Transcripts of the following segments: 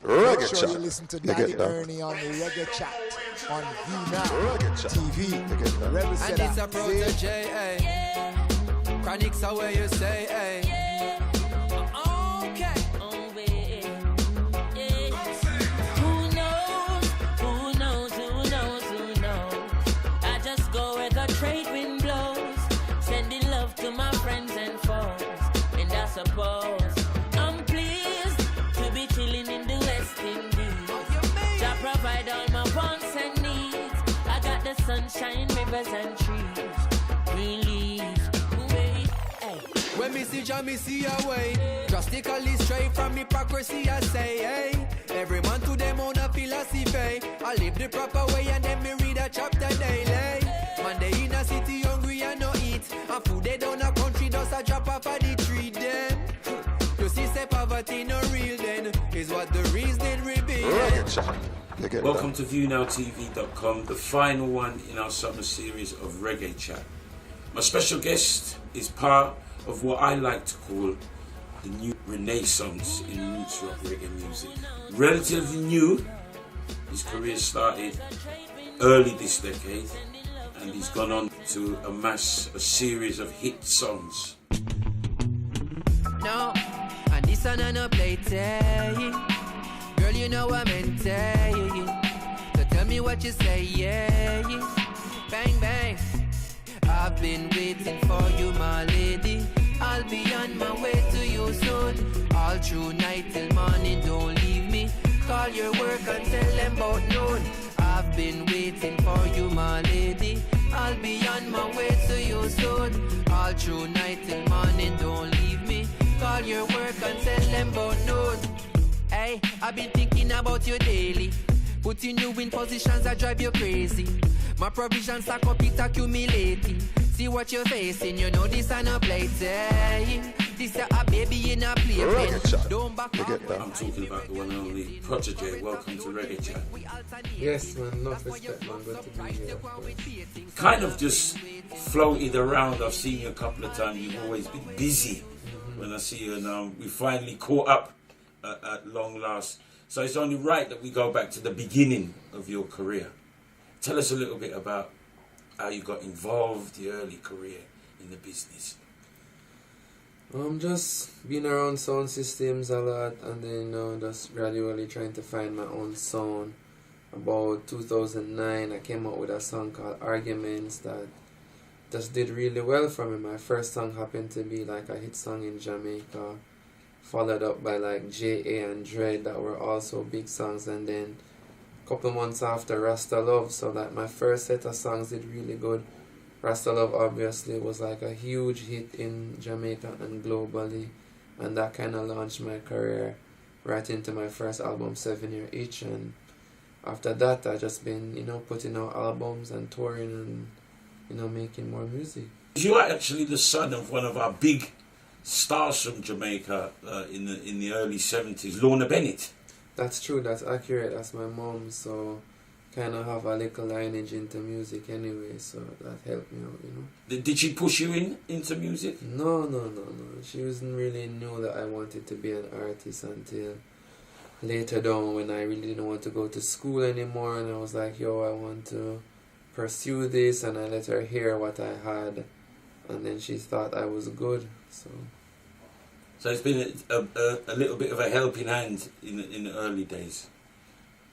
Make sure ReggaeChat. you listen to You Daddy get that? Ernie on the ReggaeChat on View Now ReggaeChat. TV. You get that? Rebel And said it's a that. Protoje, eh? Chronics are where you say, eh? Okay. Who knows? Who knows? Who knows? Who knows? I just go where the trade wind blows, sending love to my friends and foes. And I suppose I'm pleased to be chilling in the West Indies. Jah provide all my wants and needs. I got the sunshine, rivers and trees. Green leaves, wait, hey. When me see Jah, me see a way. Drastically straight from hypocrisy, I say, hey. Every man to them own a philosophy. I live the proper way and then me read a chapter daily. Man, they in a city hungry and no eat. And food they down a country, does a drop off of the tree then. You see, say poverty no real then. Is what the reason reveal. ReggaeChat. You get Welcome that? to ViewNowTV.com, the final one in our summer series of Reggae Chat. My special guest is part of what I like to call the new renaissance in roots rock reggae music. Relatively new, his career started early this decade, and he's gone on to amass a series of hit songs. No, and this one I no play tell you. Girl, you know I meant tell you. So tell me what you say, yeah. Bang, bang. I've been waiting for you, my lady. I'll be on my way to you soon. All through night till morning, don't leave me. Call your work and tell them about noon. I've been waiting for you, my lady. I'll be on my way to you soon. All through night till morning, don't leave me. Call your work and tell them about noon. Hey, I've been thinking about you daily. Putting you in positions that drive you crazy. My provisions stack up, it accumulating. See what you're facing, you know this ain't a playtime. This a baby in a playpen. ReggaeChat. Don't back You get that? I'm talking about the one and only Protoje. Welcome to Reggae Chat. Yes, man, enough respect, man. Good to be here. Of course. Kind of just floated around. I've seen you a couple of times. You've always been busy when I see you, and we finally caught up at long last. So it's only right that we go back to the beginning of your career. Tell us a little bit about how you got involved, your early career in the business. Just being around sound systems a lot, and then just gradually trying to find my own sound. About 2009, I came out with a song called Arguments that just did really well for me. My first song happened to be like a hit song in Jamaica, followed up by like J.A. and Dread that were also big songs, and then a couple months after Rasta Love, so like my first set of songs did really good. Rasta Love obviously was like a huge hit in Jamaica and globally, and that kind of launched my career right into my first album, 7 Year Itch, and after that I just been, putting out albums and touring and, making more music. You are actually the son of one of our big stars from Jamaica in the early 70s, Lorna Bennett. That's true, that's accurate, that's my mom, so kind of have a little lineage into music anyway, so that helped me out, Did she push you into music? No. She wasn't really knew that I wanted to be an artist until later down when I really didn't want to go to school anymore, and I was like, I want to pursue this, and I let her hear what I had, and then she thought I was good, so it's been a little bit of a helping hand in the early days.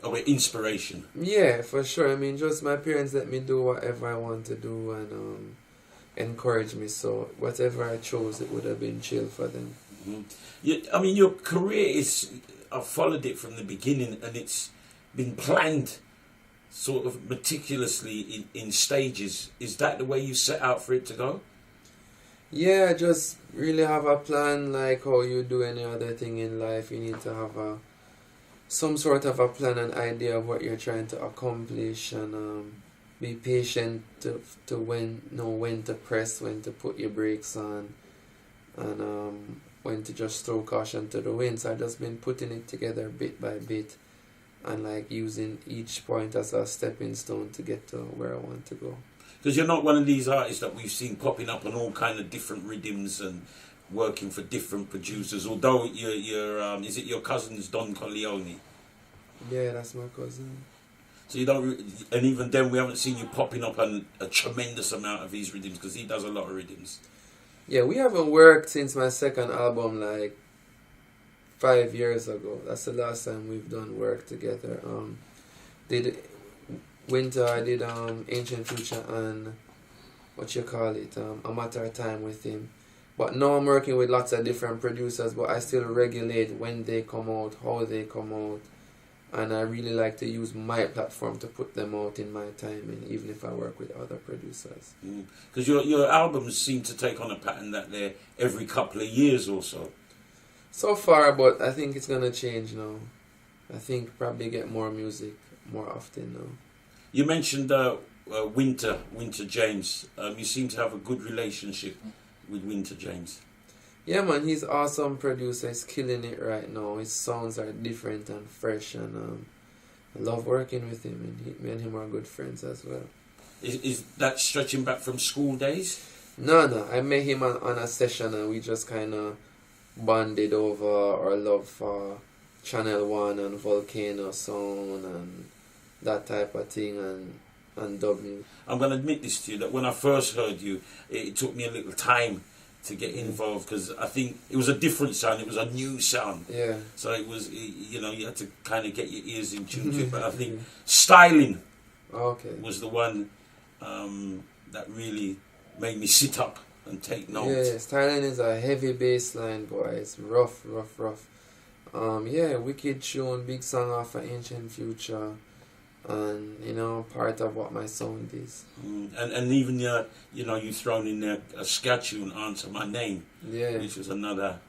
Or inspiration. Yeah, for sure. I mean, just my parents let me do whatever I want to do and encourage me. So whatever I chose, it would have been chill for them. Mm-hmm. Your career I followed it from the beginning, and it's been planned sort of meticulously in stages. Is that the way you set out for it to go? Yeah, I just really have a plan, like how you do any other thing in life. You need to have some sort of a plan and idea of what you're trying to accomplish, and be patient to know when to press, when to put your brakes on, and when to just throw caution to the wind. So I've just been putting it together bit by bit, and like using each point as a stepping stone to get to where I want to go. Because you're not one of these artists that we've seen popping up on all kind of different rhythms and working for different producers. Although you're is it your cousin's Don Corleone? Yeah, that's my cousin. So you don't, and even then we haven't seen you popping up on a tremendous amount of his rhythms because he does a lot of rhythms. Yeah, we haven't worked since my second album, like 5 years ago. That's the last time we've done work together. Did Winter, I did Ancient Future and A Matter of Time with him. But now I'm working with lots of different producers, but I still regulate when they come out, how they come out. And I really like to use my platform to put them out in my timing, even if I work with other producers. Because your albums seem to take on a pattern that they're every couple of years or so. So far, but I think it's going to change now. I think probably get more music more often now. You mentioned Winter James. You seem to have a good relationship with Winter James. Yeah, man, he's awesome producer. He's killing it right now. His sounds are different and fresh, and I love working with him. And me and him are good friends as well. Is that stretching back from school days? No. I met him on a session, and we just kind of bonded over our love for Channel 1 and Volcano Sound and that type of thing, and dub music. I'm going to admit this to you, that when I first heard you, it took me a little time to get involved because I think it was a different sound, it was a new sound. Yeah. So it was, you had to kind of get your ears in tune to it. But I think Styling was the one that really made me sit up and take notes. Yeah, Styling is a heavy bass line, boy. It's rough. Yeah, wicked tune, big song off of Ancient Future. And part of what my sound is. And even you thrown in there a scat tune, Answer My Name, which was another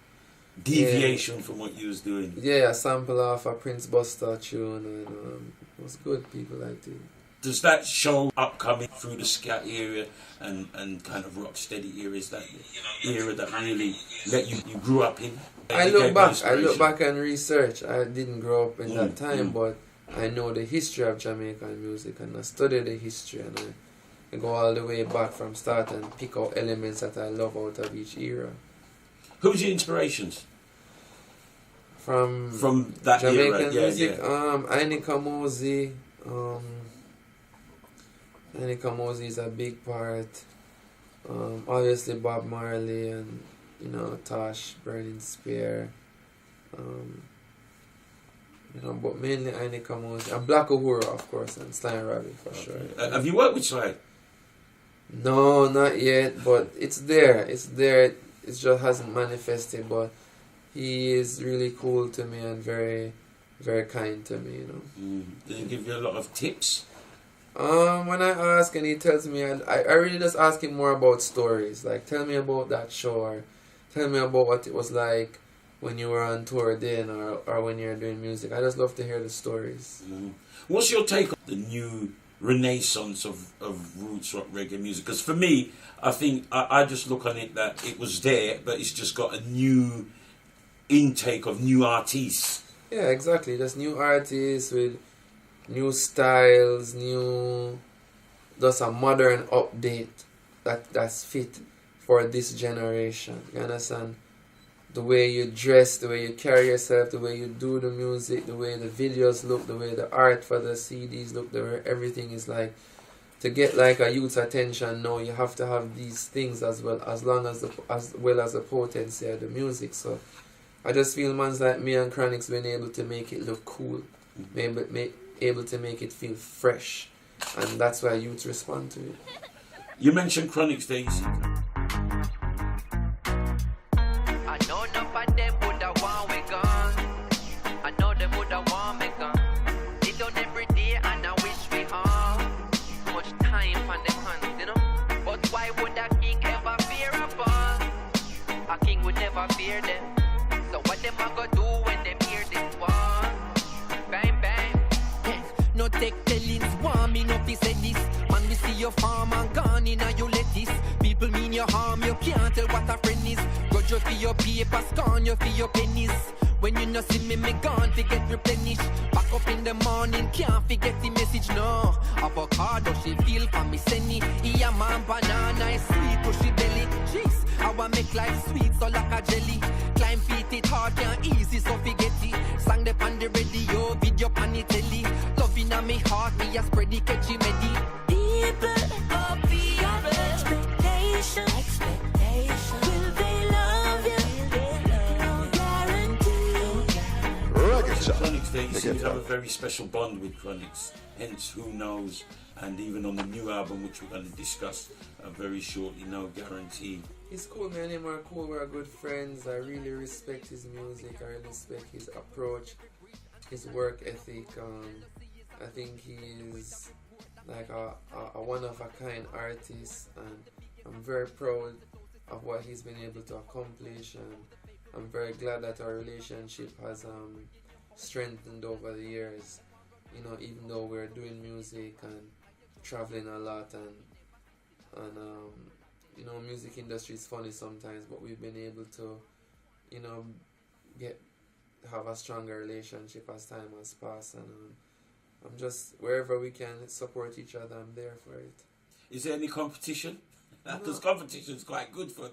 deviation from what you was doing. Yeah, a sample off a Prince Buster tune, and it was good. People liked it. Does that show upcoming through the scat area and kind of rock steady era? Is that era that really let you grew up in? I look back and research. I didn't grow up in that time, but I know the history of Jamaican music, and I study the history, and I go all the way back from start and pick out elements that I love out of each era. Who's your inspirations? From that Jamaican era? music? Ernie Kamosi. Ernie Kamosi is a big part. Obviously Bob Marley and Tosh, Burning Spear. But mainly Ernie Kamosi and Black Uhura, of course, and Sly Rabbit for sure. Have you worked with Sly? No, not yet, but it's there. It's there. It just hasn't manifested, but he is really cool to me and very, very kind to me, Did he give you a lot of tips? When I ask and he tells me, I really just ask him more about stories. Like, tell me about that show, or tell me about what it was like when you were on tour then, or when you're doing music. I just love to hear the stories. What's your take on the new renaissance of roots rock reggae music? Because for me, I think I just look on it that it was there, but it's just got a new intake of new artists. Yeah, exactly. Just new artists with new styles, just a modern update that's fit for this generation. You understand? The way you dress, the way you carry yourself, the way you do the music, the way the videos look, the way the art for the CDs look, the way everything is like. To get like a youth's attention now, you have to have these things as well as the potency of the music. So I just feel mans like me and Chronic's been able to make it look cool, able to make it feel fresh, and that's why youths respond to it. You mentioned Chronic's days. Fear them. So what them a go do when them hear this one? Bang bang. No take tellings, want me no fi say this. Man, we see your farm and gone in and you lettuce. People mean your harm, you can't tell what a friend is. Grudge you for your paper, scorn you for your pennies. When you no see me gone fi get replenished. Back up in the morning, can't forget the message, no. Avocado, she feel for me, senny. Yeah, man, banana is sweet, pushy belly. Jeez. I want make life sweet, so like a jelly. Climb feet, it hard, can't easy, so forget it. Sang the pan the radio, video pan it. heart, me a spread the catchy melody. People, oh people, expectation. Will they love you? No guarantee. ReggaeChat. Chronix, they seem to have a very special bond with Chronix, hence Who Knows, and even on the new album, which we're going to discuss very shortly, No Guarantee. He's cool, man. Him are cool. We're good friends. I really respect his music. I really respect his approach, his work ethic. I think he's like a one-of-a-kind artist, and I'm very proud of what he's been able to accomplish, and I'm very glad that our relationship has strengthened over the years. You know, even though we're doing music and traveling a lot, and you know, music industry is funny sometimes, but we've been able to, you know, have a stronger relationship as time has passed, and I'm just, wherever we can support each other, I'm there for it. Is there any competition? Because competition is quite good for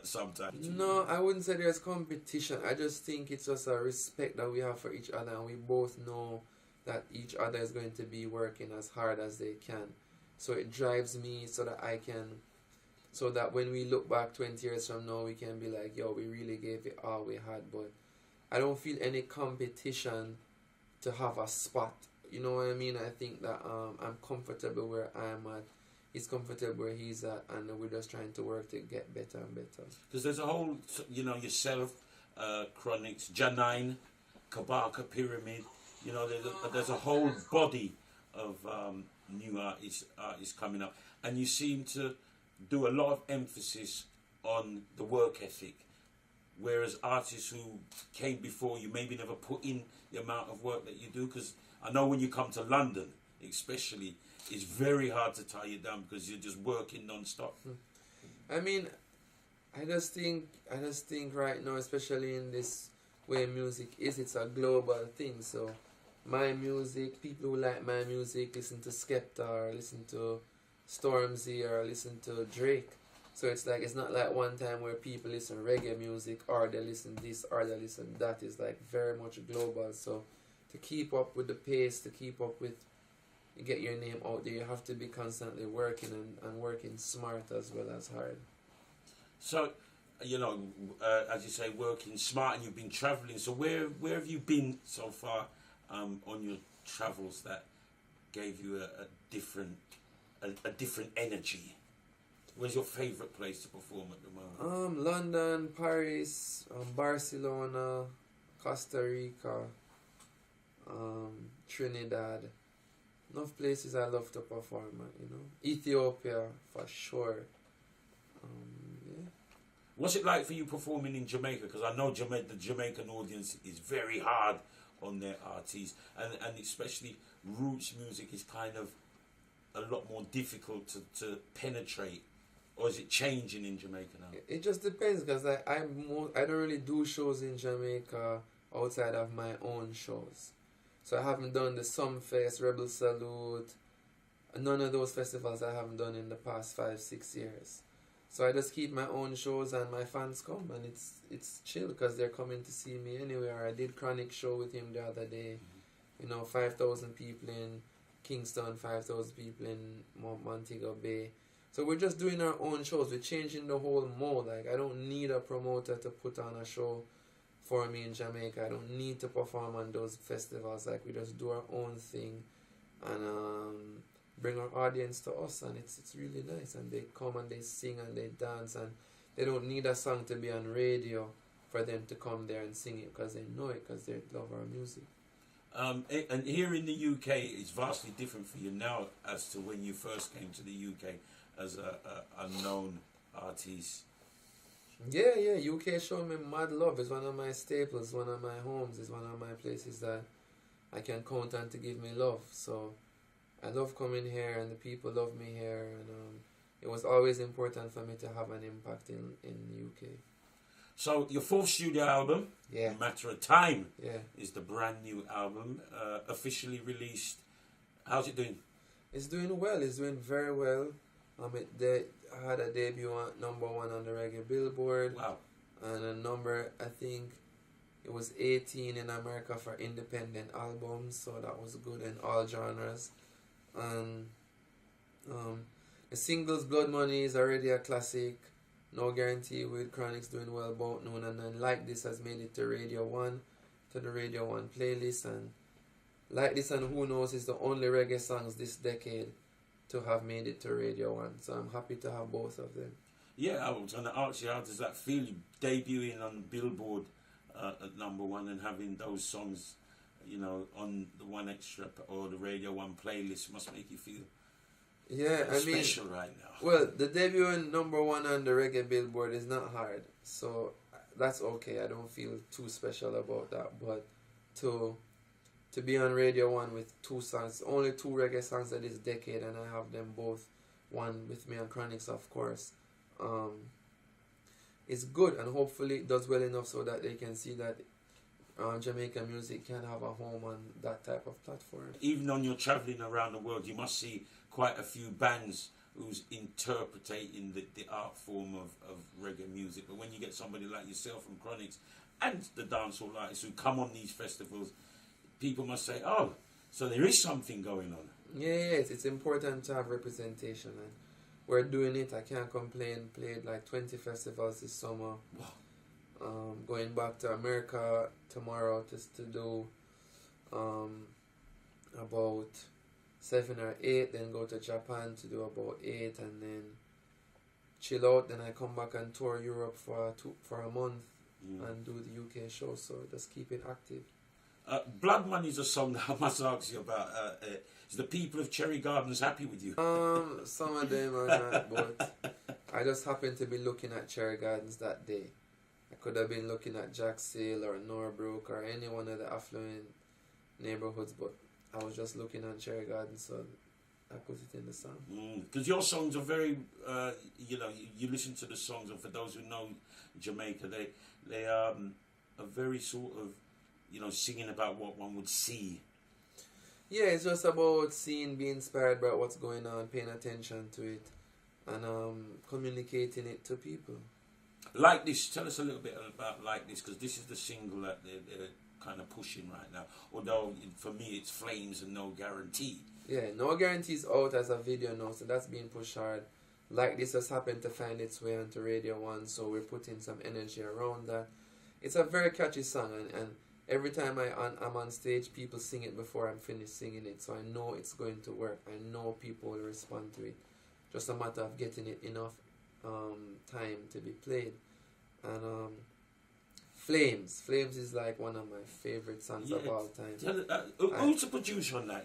sometimes. No, I wouldn't say there's competition. I just think it's just a respect that we have for each other, and we both know that each other is going to be working as hard as they can. So it drives me so that when we look back 20 years from now, we can be like, yo, we really gave it all we had. But I don't feel any competition to have a spot. You know what I mean? I think that I'm comfortable where I'm at. He's comfortable where he's at, and we're just trying to work to get better and better. Because there's a whole, you know, yourself, Chronix, Janine, Kabaka, Pyramid, you know, there's a whole body of new artists coming up, and you seem to do a lot of emphasis on the work ethic, whereas artists who came before you maybe never put in the amount of work that you do. Because I know when you come to London, especially, it's very hard to tie you down because you're just working non-stop. I mean, I just think right now, especially in this way music is, it's a global thing. So my music, people who like my music listen to Skepta or listen to Stormzy or listen to Drake. So it's like, it's not like one time where people listen reggae music or they listen this or they listen that. Is like very much global. So to keep up with the pace, to keep up with, get your name out there, you have to be constantly working and working smart as well as hard. So, you know, as you say, working smart, and you've been travelling. So where have you been so far on your travels that gave you a different energy? Where's your favourite place to perform at the moment? London, Paris, Barcelona, Costa Rica, Trinidad. Enough places I love to perform at, you know. Ethiopia, for sure. Yeah. What's it like for you performing in Jamaica? Because I know the Jamaican audience is very hard on their artists, and especially roots music is kind of a lot more difficult to penetrate. Or is it changing in Jamaica now? It just depends, because I don't really do shows in Jamaica outside of my own shows. So I haven't done the Sumfest, Rebel Salute, none of those festivals I haven't done in the past 5-6 years. So I just keep my own shows, and my fans come, and it's chill because they're coming to see me anywhere. I did Chronic show with him the other day. You know, 5,000 people in Kingston, 5,000 people in Montego Bay. So we're just doing our own shows. We're changing the whole mode. Like, I don't need a promoter to put on a show for me in Jamaica. I don't need to perform on those festivals. Like, we just do our own thing and bring our audience to us, and it's really nice. And they come and they sing and they dance, and they don't need a song to be on radio for them to come there and sing it, because they know it, because they love our music. And here in the UK, it's vastly different for you now as to when you first came to the UK as a unknown artist. Yeah, UK showed me mad love. It's one of my staples, one of my homes, it's one of my places that I can count on to give me love. So I love coming here, and the people love me here, and it was always important for me to have an impact in the UK. So your fourth studio album, Yeah. Matter of Time, Yeah. is the brand new album, officially released. How's it doing? It's doing well. It's doing very well. I had a debut on #1 on the Reggae Billboard. Wow. And a number, I think, It was 18 in America for independent albums, so that was good in all genres. And the singles Blood Money is already a classic. No Guarantee with Chronic's doing well, About Noon, and then Like This has made it to Radio 1, to the Radio 1 playlist. And Like This and Who Knows is the only reggae songs this decade to have made it to Radio 1. So I'm happy to have both of them. Yeah, I was going to ask you, how does that feel, you debuting on Billboard at number 1 and having those songs, you know, on the One Extra or the Radio 1 playlist? Must make you feel special right now. Well, the debuting number 1 on the reggae Billboard is not hard, so that's okay. I don't feel too special about that. But to be on Radio 1 with 2 songs, only 2 reggae songs of this decade, and I have them both, one with me on Chronics, of course. It's good, and hopefully it does well enough so that they can see that Jamaican music can have a home on that type of platform. Even on your travelling around the world, you must see quite a few bands who's interpreting the art form of reggae music. But when you get somebody like yourself from Chronics and the dancehall artists who come on these festivals, people must say, oh, so there is something going on. Yes, it's important to have representation, and we're doing it. I can't complain. Played like 20 festivals this summer. Wow. Going back to America tomorrow just to do about 7 or 8, then go to Japan to do about 8, and then chill out. Then I come back and tour Europe for a month and do the UK show. So just keep it active. Blood Money is a song that I must ask you about. Is the people of Cherry Gardens happy with you? Some of them are not, but I just happened to be looking at Cherry Gardens that day. I could have been looking at Jacksale or Norbrook or any one of the affluent neighborhoods, but I was just looking at Cherry Gardens, so I put it in the song. Because your songs are very, you listen to the songs, and for those who know Jamaica, they are very sort of, singing about what one would see. Yeah, it's just about seeing, being inspired by what's going on, paying attention to it, and communicating it to people. Like This, tell us a little bit about Like This, because this is the single that they're kind of pushing right now. Although, for me, it's Flames and No Guarantee. Yeah, No Guarantee is out as a video now, so that's being pushed hard. Like This has happened to find its way onto Radio 1, so we're putting some energy around that. It's a very catchy song, and every time I'm on stage, people sing it before I'm finished singing it, so I know it's going to work. I know people will respond to it. Just a matter of getting it enough time to be played. And Flames is like one of my favorite songs of all time. Who's the producer on that?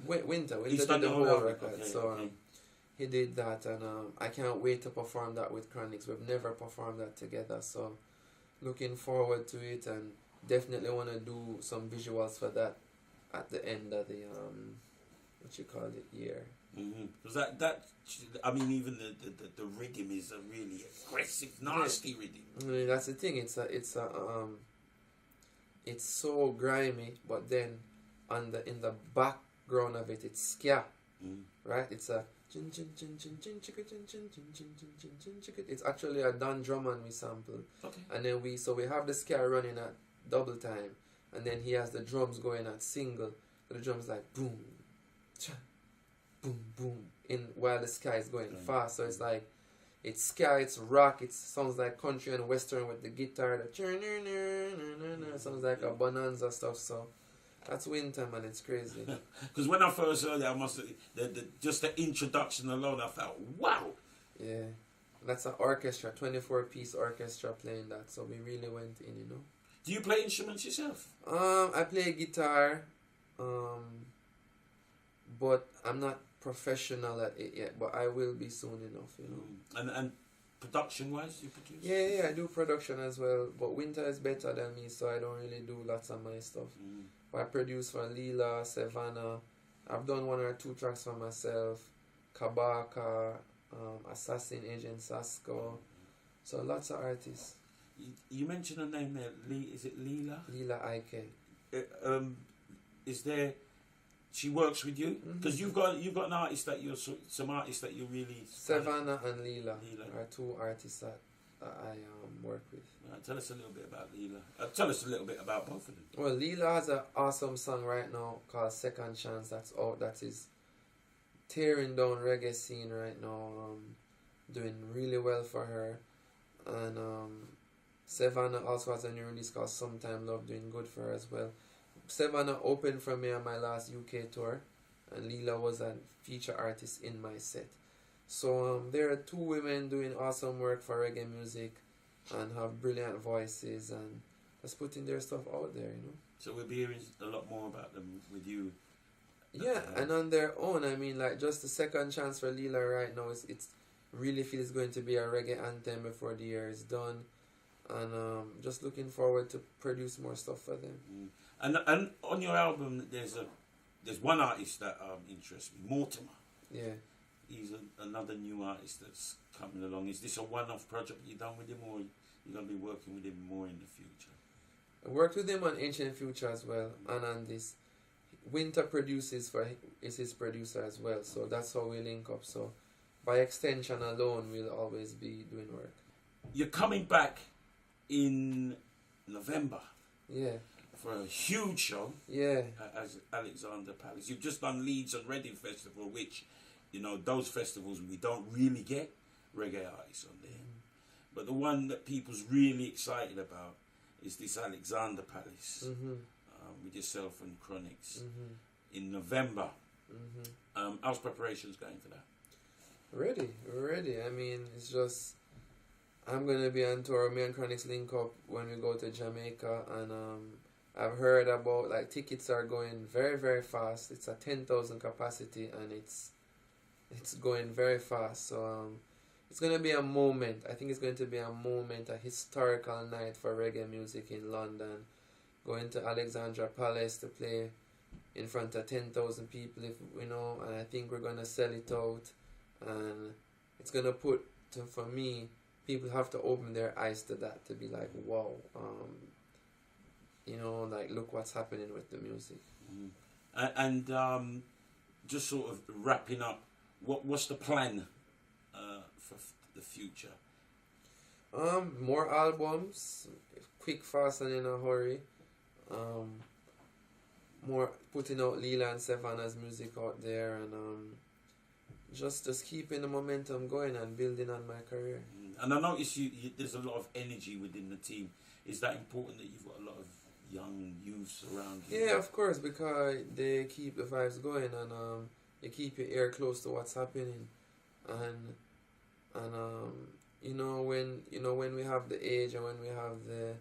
Winter He's did done the the whole whole record. okay, So okay. he did that, and I can't wait to perform that with Chronics. We've never performed that together, so looking forward to it, and definitely want to do some visuals for that at the end of the year. Because even the rhythm is a really aggressive, nasty rhythm. I mean, that's the thing. It's so grimy, but then in the background of it, it's ska, right? It's a it's actually a Don Drummond we sampled, and then we have the ska running at double time, and then he has the drums going at single. So the drums like boom, cha, boom, boom, while the ska is going fast. So it's like it's ska, it's rock, it sounds like country and western with the guitar. The sounds like a bonanza stuff. So that's Winter, man. It's crazy. Because when I first heard it, just the introduction alone, I felt wow. Yeah, that's an orchestra, 24-piece orchestra playing that. So we really went in, Do you play instruments yourself? I play guitar, but I'm not professional at it yet. But I will be soon enough, And production-wise, you produce? Yeah, I do production as well. But Winter is better than me, so I don't really do lots of my stuff. But I produce for Leela, Savannah. I've done 1 or 2 tracks for myself. Kabaka, Assassin, Agent Sasko. So lots of artists. You mentioned a name there. Is it Leela? Leela Ike. Is there? She works with you because you've got an artist that some artists that you really. Savannah and Leela are 2 artists that that I work with. Tell us a little bit about Leela. Tell us a little bit about both of them. Well, Leela has an awesome song right now called Second Chance that's out. That is tearing down reggae scene right now. Doing really well for her. And Savannah also has a new release called Sometime Love, doing good for her as well. Savannah opened for me on my last UK tour, and Leela was a feature artist in my set. So there are two women doing awesome work for reggae music and have brilliant voices and just putting their stuff out there, you know. So we'll be hearing a lot more about them with you. Yeah, and on their own, I mean, like just the Second Chance for Leela right now, it's really feels going to be a reggae anthem before the year is done. And just looking forward to produce more stuff for them. And on your album, there's one artist that interests me, Mortimer. Yeah. He's another new artist that's coming along. Is this a one-off project you done with him, or you're going to be working with him more in the future? I worked with him on Ancient Future as well, and on this. Winter produces is his producer as well, so that's how we link up. So by extension alone, we'll always be doing work. You're coming back in November. Yeah. For a huge show. Yeah. As Alexander Palace. You've just done Leeds and Reading Festival, which, you know, those festivals we don't really get reggae artists on there. But the one that people's really excited about is this Alexander Palace with yourself and Chronics in November. How's preparations going for that? Ready. I mean, it's just I'm gonna be on tour. Me and Chronics link up when we go to Jamaica, and I've heard about like tickets are going very, very fast. It's a 10,000 capacity, and it's going very fast. So it's gonna be a moment. I think it's going to be a moment, a historical night for reggae music in London. Going to Alexandra Palace to play in front of 10,000 people, if you know, and I think we're gonna sell it out, and it's gonna put for me. People have to open their eyes to that, to be like, wow, you know, like, look what's happening with the music. And just sort of wrapping up, what's the plan for the future? More albums, quick, fast, and in a hurry. More putting out Leela and Savannah's music out there, and just keeping the momentum going and building on my career. And I notice you there's a lot of energy within the team. Is that important that you've got a lot of young youths around you? Yeah, of course, because they keep the vibes going, and they keep your ear close to what's happening, and when we have the age and when we have the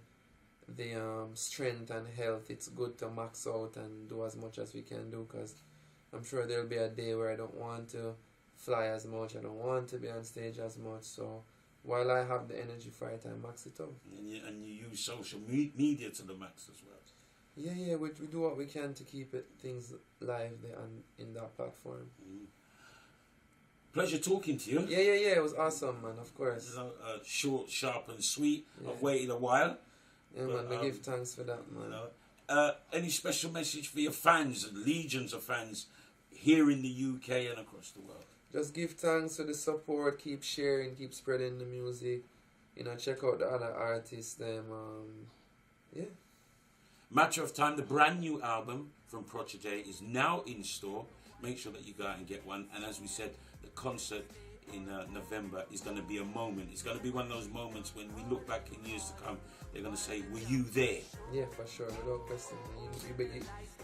strength and health, it's good to max out and do as much as we can do, because I'm sure there'll be a day where I don't want to fly as much, I don't want to be on stage as much, so while I have the energy for it, I max it out. And you use social media to the max as well. Yeah, we do what we can to keep things live there and in that platform. Pleasure talking to you. Yeah, it was awesome, man, of course. Short, sharp and sweet. Yeah. I've waited a while. Yeah, but, man, we give thanks for that, man. Any special message for your fans, legions of fans here in the UK and across the world? Just give thanks for the support, keep sharing, keep spreading the music. You know, check out the other artists, yeah. Matter of Time, the brand new album from Protoje is now in store. Make sure that you go out and get one. And as we said, the concert in November is going to be a moment. It's going to be one of those moments when we look back in years to come, they're going to say, were you there? Yeah, for sure, without question.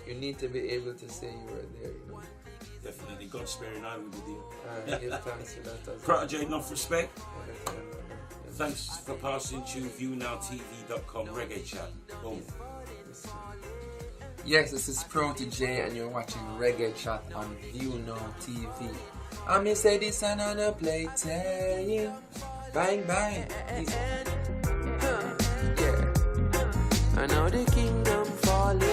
You need to be able to say you were there, you know. Definitely. God sparing I will with you. Alright, give thanks for that as well. Protoje, enough respect. Thanks for passing to ViewNowTV.com ReggaeChat. Boom. Yes, this is Protoje and you're watching ReggaeChat on ViewNowTV. I may say this another play, tell you. Bang, bang. Yeah. I know the kingdom falling.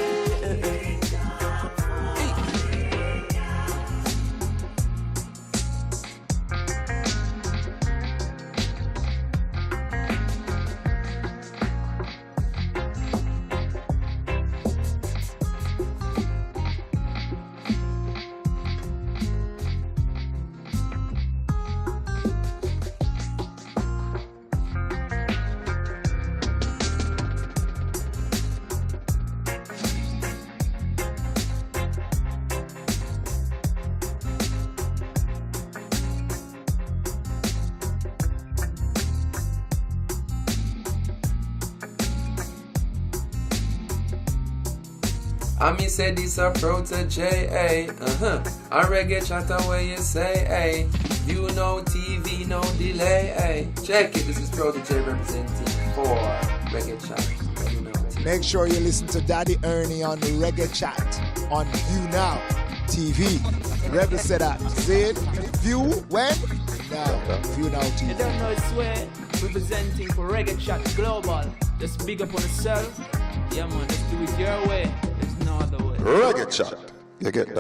I me say this a Protoje, eh? A reggae chat away you say, eh? You know TV, no delay, eh? Check it, this is Protoje representing for Reggae Chat. You know TV. Make sure you listen to Daddy Ernie on the Reggae Chat on View Now TV. Rebel said that. See it? View when? Now. View Now TV. You don't know it's where representing for Reggae Chat Global. Just big up on yourself. Yeah man, just do it your way. There's no other way. ReggaeChat. You get that?